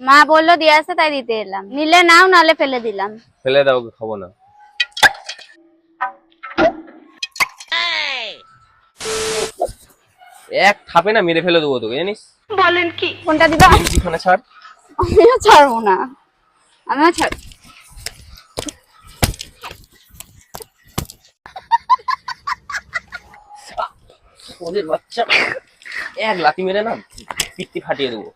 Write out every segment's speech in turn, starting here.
মা বললো দিয়ে আসতে তাই দিতে এলাম। নিলে নাও, নালে ফেলে দিলাম। ফেলে দাও, খাবো না। এক থাপে না মেরে ফেলে দেবো তোকে, জানিস? বলেন কি? ফোনটা দিবা? গেঞ্জিখানা ছাড়। আমিও ছাড়বো না, আমিও ছাড়। ওদের বাচ্চা, এক লাথি মেরে না পিত্তি ফাটিয়ে দেবো।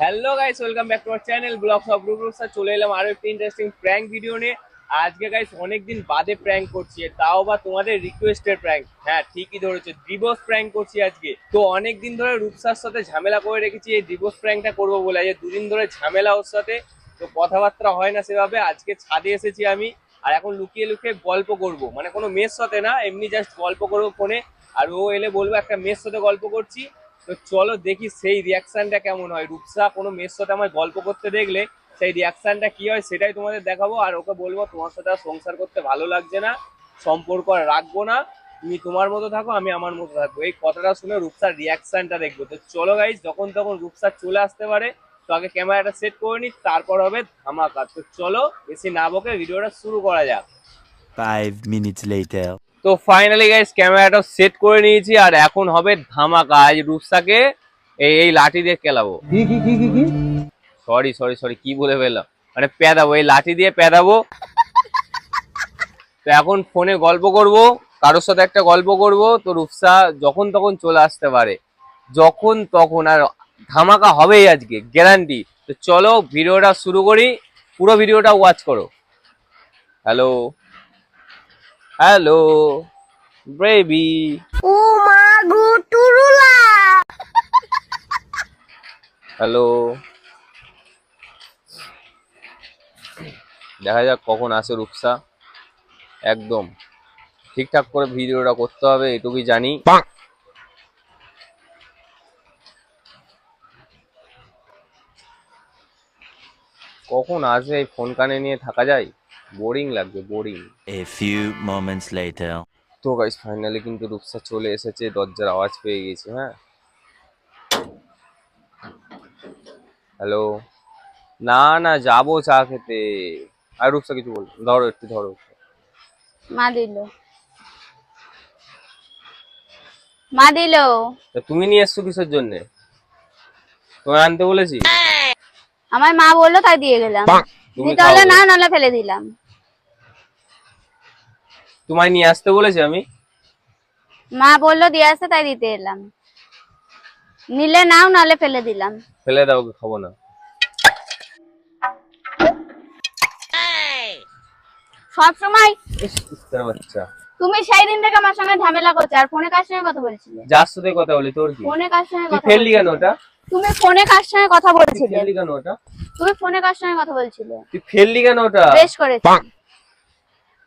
Hello guys, welcome back to our channel blogs of Rupsa. চলে এলাম আরো একটা ইন্টারেস্টিং প্র্যাঙ্ক ভিডিও নিয়ে। আজকে গাইস অনেকদিন বাদে প্র্যাঙ্ক করছি, তাও বা তোমাদের রিকোয়েস্টের প্র্যাঙ্ক। হ্যাঁ ঠিকই ধরেছো, ডিভোর্স প্র্যাঙ্ক করছি আজকে। তো অনেকদিন ধরে রূপসার সাথে ঝামেলা করে রেখেছি এই ডিভোর্স প্র্যাঙ্কটা করবো বলে। আজ দুদিন ধরে ঝামেলা ওর সাথে, তো কথাবার্তা হয় না সেভাবে। আজকে ছাদে এসেছি আমি, আর এখন লুকিয়ে লুকিয়ে গল্প করব, মানে কোনো মেয়ের সাথে না, এমনি জাস্ট গল্প করবো ফোনে। আর ও এলে বলবো একটা মেয়ের সাথে গল্প করছি। তো চলো দেখি সেই রিয়াকশনটা কেমন হয়। রূপসা কোনো মেয়ের সাথে আমার গল্প করতে দেখলে সেই রিয়াকশনটা কি হয় সেটাই তোমাদের দেখাবো। আর ওকে বলবো তোমার সাথে আর সংসার করতে ভালো লাগছে না, সম্পর্ক আর রাখবো না, তুমি তোমার মতো থাকো, আমি আমার মতো থাকবো। এই কথাটা শুনে রূপসার রিয়াকশনটা দেখবো। তো চলো গাইস, যখন তখন রূপসা চলে আসতে পারে, তো আগে ক্যামেরাটা সেট করে নি, তারপর হবে ধামাকা। তো চলো বেশি না বকে ভিডিওটা শুরু করা যাক। 5 minutes later. তো ফাইনালি গাইস ক্যামেরাটা সেট করে নিয়েছি, আর এখন হবে ধামাকা। আজ রূপসাকে এই লাঠি দিয়ে কেলাবো। কি সরি সরি সরি, কি বলে ফেললাম, মানে পেদাবো, এই লাঠি দিয়ে পেদাবো। তো এখন ফোনে গল্প করব, কারোর সাথে একটা গল্প করব। তো রূপসা যখন তখন চলে আসতে পারে, যখন তখন, আর ধামাকা হবেই আজকে, গ্যারান্টি। তো চলো ভিডিওটা শুরু করি, পুরো ভিডিওটা ওয়াচ করো। Hello hello baby. ও মা গো টুরুলা। হ্যালো, দেখা যাক কখন আসে রূপসা। একদম ঠিকঠাক করে ভিডিওটা করতে হবে, এটুকুই জানি। কখন আসবে, এই ফোন কানে নিয়ে থাকা যায়? বোরিং লাগবে, boring. A few moments later. তো গাইস ফাইনালি কিন্তু রূপসা চলে এসেছে, দরজার আওয়াজ পেয়ে গেছে। হ্যাঁ হ্যালো, না না যাবো চা খেতে। আর রূপসা কিছু বল, ধরো একটু ধরো। মা দিল, মা দিল। তা তুমি নিয়ে এসছো কিসের জন্য? তোমায় আনতে বলেছি? আমার মা বললো তাই দিয়ে গেলাম। তুমি দিতে হলে না, নালে ফেলে দিলাম। তোমায় নিয়ে আসতে বলেছি আমি? মা বললো দিয়ে আসতে তাই দিতে এলাম। নিলে নাও, নালে ফেলে দিলাম। ফেলে দাও, খাবো না। সব সময় বাচ্চা, তুমি সেই দিন থেকে আমার সঙ্গে ঝামেলা করছো, আর ফোনে কার সঙ্গে কথা বলছিলে? যার সাথে কথা বলি তোর কি? ফোনে কার সঙ্গে তুই কথা ফেললি কেন বলছিলে? ওটা? তুমি ফোনে কার সঙ্গে কথা বলছিলে? ফেললি কেন ওটা? তুমি ফোনে কার সঙ্গে কথা বলছিলে? তুই ফেললি কেন ওটা? বেশ করেছি।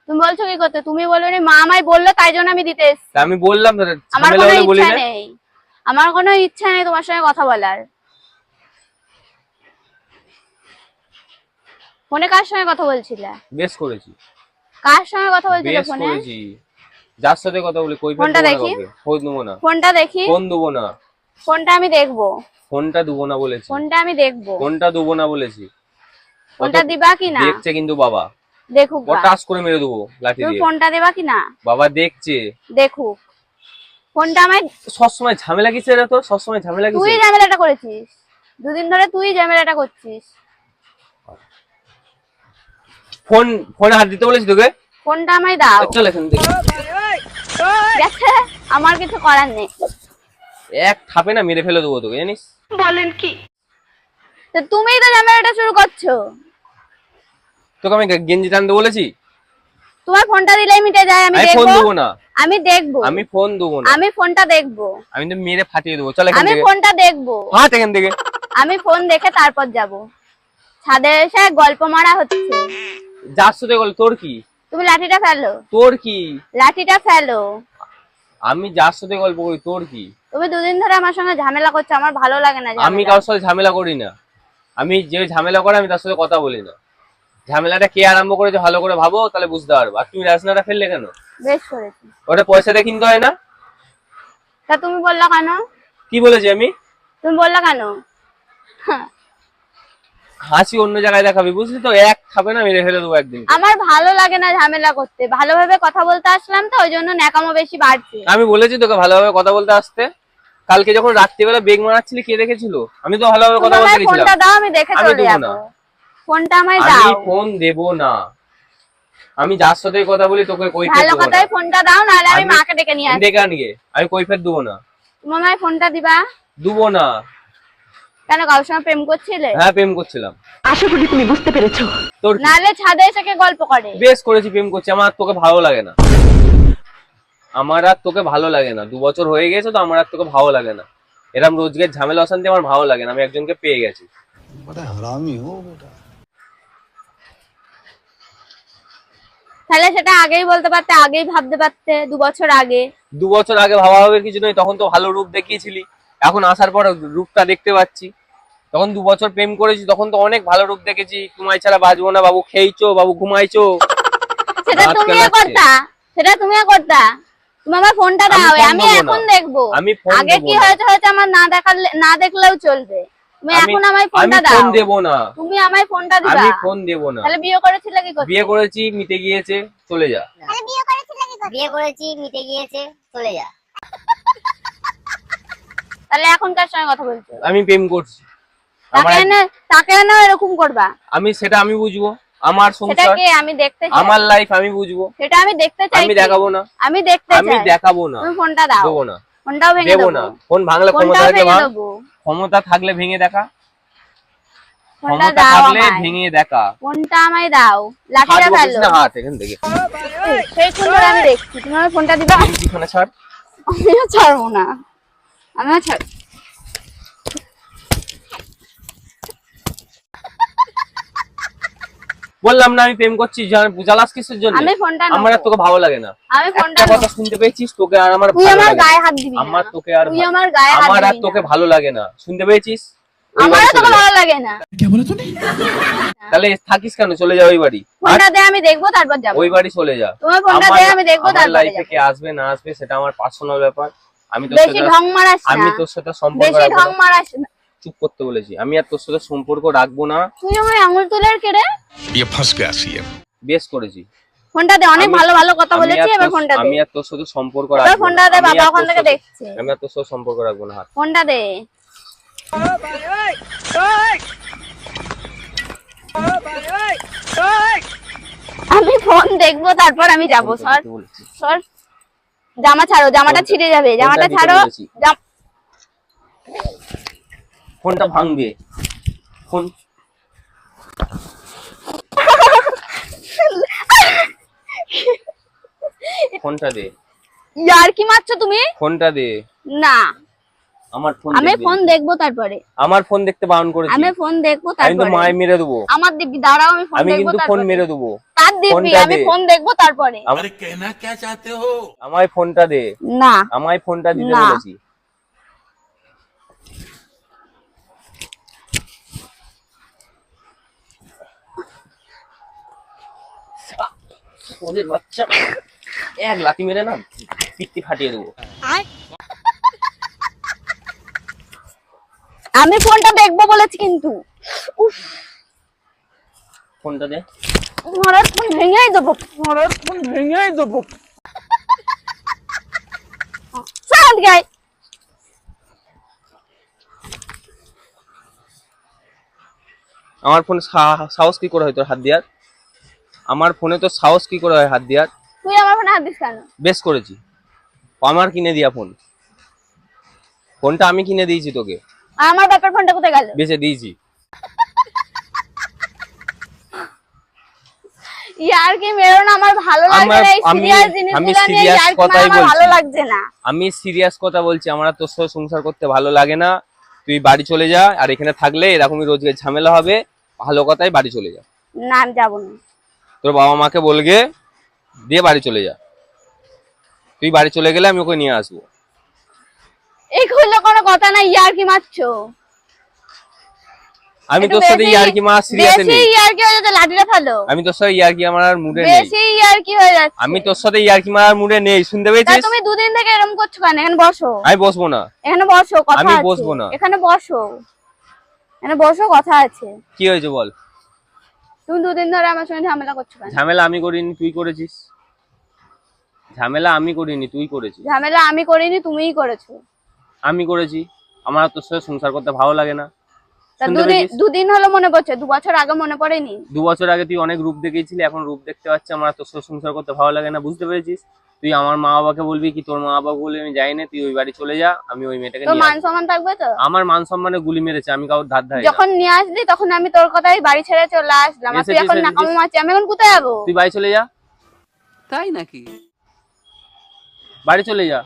তুমি বলছো কি করতে? তুমি বলবে মা আমায় বললো তাই জন্য আমি দিতে এসেছি। তা আমি বললাম তো, আমার ঝামেলা কোনো হলে বলি ইচ্ছা না। নেই, আমার কোনো ইচ্ছা নেই তোমার সঙ্গে কথা বলার। ফোনে কার সঙ্গে কথা বলছিলে? বেশ করেছি, কার সঙ্গে কথা বলছিলে বেশ ফোনে? করেছি। যার সাথে কথা বলি, কই ফোনটা ফেলবো না দেখি। কাউকে, খোঁজ নেবো না। ফোনটা দেখি। ফোন দেবো না। ফোনটা আমি দেখবো। ফোনটা দেবো না বলেছি। ফোনটা আমি দেখবো। ফোনটা দেবো না বলেছি। ফোনটা দিবা কি না? দেখছে কিন্তু বাবা, দেখুক গা। পটাশ করে মেরে দেবো লাঠি তুমি দিয়ে। ফোনটা দেবা কি না? বাবা দেখছে। দেখুক। ফোনটা আমায়। সবসময় ঝামেলা কিসের তোর? সবসময় ঝামেলা তুই কিসের? ঝামেলাটা করেছিস, দুদিন ধরে তুই ঝামেলাটা করছিস। ফোনে হাত দিতে বলেছি তোকে? ফোনটা আমায় দাও। চল এখান থেকে। গেছে, আমার কিছু করার নেই। এক থাপে না মেরে ফেলে দেবো তোকে, জানিস? বলেন কি? তো তুমিই তো ঝামেলাটা শুরু করছো। তোকে আমি গেঞ্জি টানতে বলেছি? তোমার ফোনটা দিলেই মিটে যায়। আমি ফোন দেখবো। দেবো না। আমি দেখবো। আমি ফোন দেবো না। আমি ফোনটা দেখবো। আমি তো মেরে ফাটিয়ে দেবো। চল এখান আমি থেকে। ফোনটা দেখবো। হাট এখান থেকে। আমি ফোন দেখে তারপর যাব। ছাদে এসে গল্প মারা হচ্ছে। যার সাথে গেল তোর কি? তুমি লাঠিটা ফেলো। তোর কি? লাঠিটা ফেলো। আমি যার সাথে গল্প করি, তোর কি? তুমি দুদিন ধরে আমার সঙ্গে ঝামেলা করছো, আমার ভালো লাগে না। আমি কারোর সাথে ঝামেলা করি না। আমি যে ঝামেলা করে আমি তার সাথে কথা বলি না। ঝামেলাটা কে আরম্ভ করেছে ভালো করে ভাবো, তাহলে বুঝতে পারবো। আর তুমি রাজনাটা ফেললে কেন? বেশ করেছি। ওটা পয়সা দিয়ে কিনতে হয় না? তা তুমি বললা কেন? কি বলেছি আমি? তুমি বললা কেন? হাসি অন্য জায়গায় দেখাবি, বুঝলি তো? এক খাবে না, মেরে ফেলে দেবো একদিন। আমার ভালো লাগে না ঝামেলা করতে, ভালোভাবে কথা বলতে আসলাম তো, ওই জন্য ন্যাকামো বেশি বাড়ছে। আমি বলেছি তোকে ভালোভাবে কথা বলতে আসতে। কালকে যখন রাত্রিবেলা বেগ মারাচ্ছিলি, কে দেখেছিল? আমি তো ভালোভাবে কথা বলতে গেছিলাম। ফোনটা দাও, আমি দেখে আমি চলে দেবো যাবো। না। ফোনটা আমায় আমি দাও। ফোন দেব না। আমি যার সাথে কথা বলি তোকে কৈফিয়ত ভালো দেবো না। কথাই ফোনটা দাও, নাহলে আমি মাকে ডেকে নিয়ে আসবো। ডেকে আনিয়ে আমি কৈফিয়ত দেবো না। তুমি আমায় ফোনটা দিবা? দেবো না। কেন, কারোর সঙ্গে প্রেম করছিলে? হ্যাঁ, প্রেম করছিলাম। আশা করি তুমি বুঝতে পেরেছো। তোর কি? নাহলে ছাদে এসে কে গল্প করে? বেশ করেছি, প্রেম করছি। আমার আর তোকে ভালো লাগে না। আমার আর তোকে ভালো লাগে না। 2 বছর হয়ে গেছে তো, আমার আর তোকে ভালো লাগে না। এরকম রোজগার ঝামেলা অশান্তি আমার ভালো লাগে না। আমি একজনকে পেয়ে গেছি। তাহলে সেটা আগেই বলতে পারতে, আগেই ভাবতে পারতে, 2 বছর আগে। 2 বছর আগে ভাবা হবে কিছু নয়, তখন তো ভালো রূপ দেখিয়েছিলি। এখন আসার পর রূপটা দেখতে পাচ্ছি। তখন 2 বছর প্রেম করেছি, তখন তো অনেক ভালো রূপ দেখেছি। তোমায় ছাড়া বাঁচবো না বাবু, খেয়েছো বাবু, ঘুমাইছো। সেটা তুমিও করতা, সেটা তুমিও করতা। তুমি আমার ফোনটা দাও, আমি এখন দেখবো। আগে কি হয়েছে হয়েছে, আমার না দেখলেও চলবে। তুমি এখন আমায় ফোনটা দাও। আমি ফোন দেব না। তুমি আমায় ফোনটা দিবা। আমি ফোন দেব না। তাহলে বিয়ে করেছিলে কি করতে? বিয়ে করেছি, মিটে গিয়েছে, চলে যা। তাহলে বিয়ে করেছিলে কি করতে? বিয়ে করেছি, মিটে গিয়েছে, চলে যা। তাহলে এখন কার সঙ্গে কথা বলছো? আমি প্রেম করছি। তাকে না এরকম করবা? সেটা আমি বুঝবো। আমার সংসার, সেটাকে আমি দেখতে চাই। আমার লাইফ আমি বুঝবো। সেটা আমি দেখতে চাই। আমি দেখাবো না। আমি দেখতে চাই। আমি দেখাবো না। তুমি ফোনটা দাও। দেবো না। ফোনটাও ভেঙে দেবো দেবো না। ফোন ভাঙলে ক্ষমতা থাকলে ভাঙ। ক্ষমতা থাকলে ভেঙে দেখা। ফোনটা ক্ষমতা দাও থাকলে আমায়। ভেঙে দেখা। ফোনটা আমায় দাও। লাঠিটা হাত বসিস ফেলো। না, হাত এখান থেকে। সেই সুন্দর আমি দেখছি। তুমি আমার ফোনটা দিবা? পিছনে ছাড়। আমিও ছাড়বো না। আমিও ছাড়। বললাম না আমি প্রেম করছি, জ্বালাস কিসের জন্য? আমি ফোনটা আমার আর তোকে ভালো লাগে না। আমি ফোনটা একটা কথা শুনতে পেয়েছিস? তোকে আর আমার তুই ভালো আমার লাগে না। গায়ে হাত দিবি না। আমার তোকে আর তুই আমার গায়ে হাত আমার আর দিবি তোকে না। ভালো লাগে না। শুনতে পেয়েছিস? ওই আমারও বাড়ি তোকে চলে যা। ভালো লাগে না। তাহলে থাকিস কেন? চলে যা ওই বাড়ি। ফোনটা দে, আমি দেখবো তারপর যাবো। ওই বাড়ি চলে যা। তোমার ফোনটা দে, আমি দেখবো আমার তারপর লাইফে যাবো। কে আসবে না আসবে সেটা আমার পার্সোনাল ব্যাপার। আমি তোর বেশি সাথে ঢং মারাস না। আমি তোর সাথে সম্পর্ক বেশি রাখবো ঢং না। মারাস না। চুপ করতে বলেছি। আমি আর তোর সাথে সম্পর্ক রাখবো না। তুই আমার আঙুল তুলের কেড়ে। ये फंस गया सीएम। বেশ করেছি। ফোনটা দে, অনেক ভালো ভালো কথা বলেছি, এবার ফোনটা দে। আমি আর তোর সাথে সম্পর্ক এবার রাখবো না। ফোনটা দে, বাবা ওখান থেকে দেখছে। আমি আর তোর সাথে সম্পর্ক রাখবো না। হাত। ফোনটা দে। আমি ফোন দেখবো, তারপর আমি যাবো। সর সর। জামা ছাড়ো, জামাটা ছিঁড়ে যাবে। জামাটা দিতে ছাড়ো। বলেছি। ফোনটা ভাঙবে। ফোন ফোনটা দে। ইয়ার কি মারছো তুমি? ফোনটা দে। না, আমার ফোন আমি দেখবি। ফোন দেখবো তারপরে। আমার ফোন দেখতে বারণ করেছি। আমি ফোন দেখবো আমি তো তারপরে। মায় মেরে দেবো। আমার দিবি, দাঁড়াও, আমি ফোন আমি দেখবো কিন্তু ফোন তারপরে। মেরে দেবো। তার দিবি, ফোনটা আমি দে। ফোন দেখবো তারপরে। अरे कहना क्या चाहते हो? আমায় ফোনটা দে। না, আমায় ফোনটা দিতে না। বলেছি। ওদের বাচ্চা এক লাথি মেরে না পিত্তি ফাটিয়ে দেবো। আমি ফোনটা দেখবো বলেছি কিন্তু। উফ, ফোনটা দে। মরার ফোন ভেঙেই দেবো, মরার ফোন ভেঙেই দেবো। সাত গাই। আমার ফোনে সাহস কি করে হয় তোর হাত দেওয়ার? আমার ফোনে তো সাহস কি করে হয় হাত দেওয়ার? তুই আমার ফোনে হাত দিস কেন? বেশ করেছি। আমার কিনে দিয়া ফোন। ফোনটা আমি কিনে দিয়েছি তোকে। আর আমার বাপের ফোনটা কোথায় গেল? বেচে দিয়েছি। ইয়ার কি মেরো না, আমার ভালো লাগছে না। এই সিরিয়াস জিনিসগুলো নিয়ে serious ইয়ার কি কথাই আমার ভালো বলছি। লাগছে না। আমি সিরিয়াস কথা বলছি। আমার আর তোর সাথে সংসার করতে ভালো লাগে না। তুই বাড়ি চলে যা। আর এখানে থাকলে এরকমই রোজগার ঝামেলা হবে। ভালো কথাই বাড়ি চলে যা। না, আমি যাবো না। তোর বাবা মাকে বলগে দিয়ে বাড়ি চলে যা। তুই বাড়ি চলে গেলে আমি ওকে নিয়ে আসবো। এগুলো কোনো কথা না, ইয়ার কি মারছো? আমি একটু তোর সাথে বেশি- ইয়ার্কি মারা সিরিয়াসে বেশি নেই। ইয়ার্কি হয়ে যাচ্ছে, লাঠিটা ফেলো। আমি তোর সাথে ইয়ার্কি মারার মুডে নেই। বেশি ইয়ার্কি হয়ে যাচ্ছে। আমি তোর সাথে ইয়ার্কি মারার মুডে নেই, শুনতে তা পেয়েছিস? তুমি দুদিন থেকে এরকম করছো কেন? এখানে বসো, আমি বসবো না। এখানে বসো, কথা আমি আছে। বসবো না। এখানে বসো, এখানে বসো, কথা আছে। কি হয়েছে বল? তুমি দুদিন ধরে আমার সঙ্গে ঝামেলা করছো কেন? ঝামেলা আমি করিনি, তুই করেছিস। ঝামেলা আমি করিনি, তুই করেছিস। ঝামেলা আমি করিনি, তুমিই করেছো। আমি করেছি। আমার আর তোর সাথে সংসার করতে ভালো লাগে না। তা শুনতে পেয়েছিস? দুদিন হলো মনে পড়ছে, 2 বছর আগে মনে পড়েনি? 2 বছর আগে তুই অনেক রূপ দেখিয়েছিলি, এখন রূপ দেখতে পাচ্ছি আমার আর তোর সাথে সংসার করতে ভালো লাগে না, বুঝতে পেরেছিস? তুই আমার মা বাবাকে বলবি কি তোর মা বাবাকে বলবি আমি যাই না, তুই ওই বাড়ি চলে যা, আমি ওই মেয়েটাকে তোর নিয়ে মান আসবো। সম্মান থাকবে তো? আমার মান সম্মানে গুলি মেরেছে, আমি কারোর ধার ধারি না। যখন নিয়ে আসলি তখন আমি তোর কথাই বাড়ি ছেড়ে চলে আসলাম, আর তুই এসেছিস, এখন নাকামো মারছিস। আমি এখন কোথায় যাবো? তুই বাড়ি চলে যা, তাই নাকি? বাড়ি চলে যা।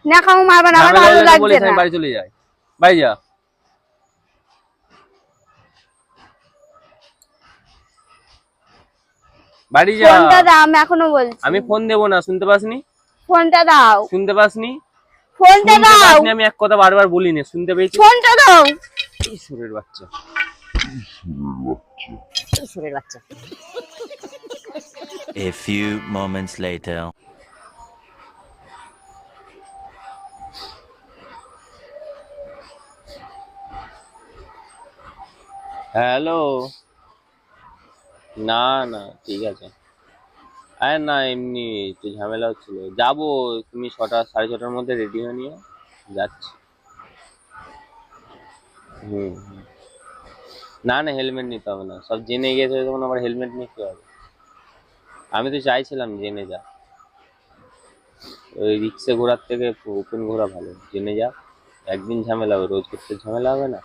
নাকামো মারবা না, আমার ঝামেলা ভালো হলে তো লাগছে বলিস না। আমি বাড়ি চলে যাই। বাড়ি যা। বাড়ি যা। ফোনটা দাও, আমি এখনো বলছি। আমি ফোন দেবো না, শুনতে পাসনি? ফোনটা দাও, শুনতে পাসনি? ফোনটা শুনতে দাও, পাসনি? আমি এক কথা বারবার বলি না, শুনতে পেয়েছিস? ফোনটা দাও। এই সুরের বাচ্চা। এই সুরের বাচ্চা। A few moments later. Hello. না না ঠিক আছে। আরে না এমনি একটু ঝামেলা হচ্ছিল, যাবো। তুমি 6টা 6:30টার মধ্যে রেডি হয়ে নিয়ে যাচ্ছি। হুম। না না হেলমেট নিতে হবে না, সব জেনে গেছে তখন আবার হেলমেট নিয়ে কি হবে? আমি তো চাইছিলাম জেনে যা, ওই রিক্সে ঘোরার থেকে ওপেন ঘোরা ভালো। জেনে যা, একদিন ঝামেলা হবে, রোজ করতে ঝামেলা হবে না।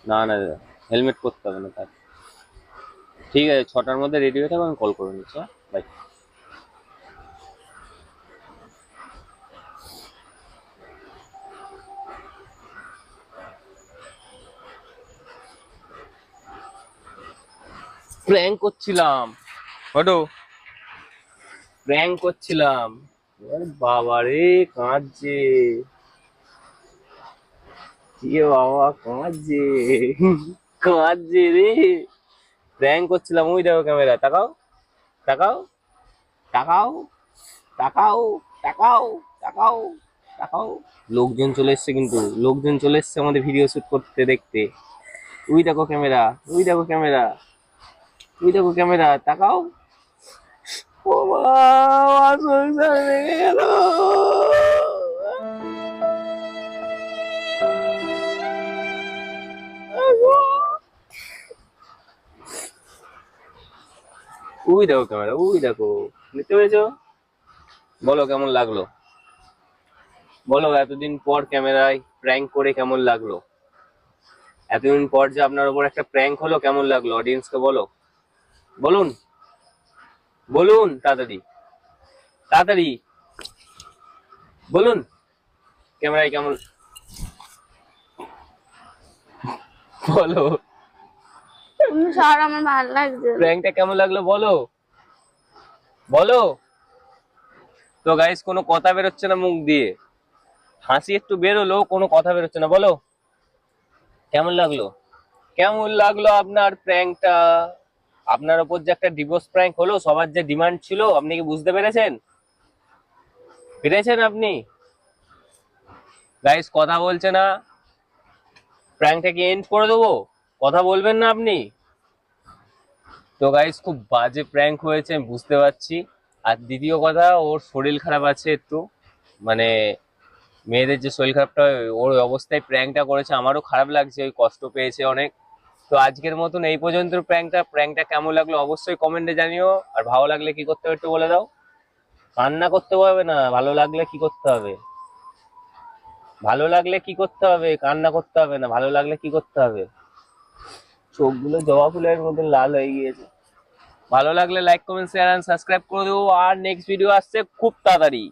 না না হেলমেট পরতে হবে না তার। ঠিক আছে 6টার মধ্যে রেডি হয়ে থাকো, আমি কল করে নিচ্ছি। হ্যাঁ বাই। প্র্যাঙ্ক করছিলাম, হটো প্র্যাঙ্ক করছিলাম। আরে বাবা রে কাঁদছে, কি বাবা কাঁদছে, কাঁদছে রে। প্র্যাঙ্ক করছিলাম, ওই দেখো ক্যামেরা, তাকাও তাকাও তাকাও তাকাও তাকাও তাকাও তাকাও। লোকজন চলে এসছে, কিন্তু লোকজন চলে এসছে আমাদের ভিডিও শুট করতে দেখতে। ওই দেখো ক্যামেরা, ওই দেখো ক্যামেরা, ওই দেখো ক্যামেরা, তাকাও। ও বাবা সংসার ভেঙে গেল। ওই দেখো ক্যামেরা, ওই দেখো, দেখতে পেয়েছো? বলো কেমন লাগলো, বলো এতদিন পর ক্যামেরায় প্র্যাঙ্ক করে কেমন লাগলো? এতদিন পর যে আপনার উপর একটা প্র্যাঙ্ক হলো, কেমন লাগলো অডিয়েন্সকে বলো, বলুন বলুন, তাড়াতাড়ি তাড়াতাড়ি বলুন, ক্যামেরায় কেমন বলো, তুমি সর, আমার ভালো লাগছে। প্র্যাঙ্কটা কেমন লাগলো বলো, বলো। তো গাইস কোনো কথা বেরোচ্ছে না মুখ দিয়ে, হাসি একটু বেরোলো, কোনো কথা বেরোচ্ছে না, বলো কেমন লাগলো? কেমন লাগলো আপনার প্র্যাঙ্কটা? আপনার উপর যে একটা ডিভোর্স প্র্যাঙ্ক হলো, সবার যে ডিমান্ড ছিল, আপনি কি বুঝতে পেরেছেন? পেরেছেন আপনি? গাইস কথা বলছে না, প্র্যাঙ্কটা কি এন্ড করে দেবো? কথা বলবেন না আপনি? তো গাইস খুব বাজে প্র্যাঙ্ক হয়েছে, আমি বুঝতে পারছি। আর দ্বিতীয় কথা, ওর শরীর খারাপ আছে একটু, মানে মেয়েদের যে শরীর খারাপটা হয়, ওর অবস্থায় প্র্যাঙ্কটা করেছে, আমারও খারাপ লাগছে, ওই কষ্ট পেয়েছে অনেক। তো আজকের মতন এই পর্যন্ত প্র্যাঙ্কটা কেমন লাগলো অবশ্যই কমেন্টে জানিও। আর ভালো লাগলে কি করতে হবে একটু বলে দাও। কান্না করতে হবে না, ভালো লাগলে কি করতে হবে? ভালো লাগলে কি করতে হবে? কান্না করতে হবে না, ভালো লাগলে কি করতে হবে? চোখগুলো জবা ফুলের মতন লাল হয়ে গিয়েছে। ভালো লাগলে like comment share and subscribe করে দেবো। আর নেক্সট ভিডিও আসছে খুব তাড়াতাড়ি।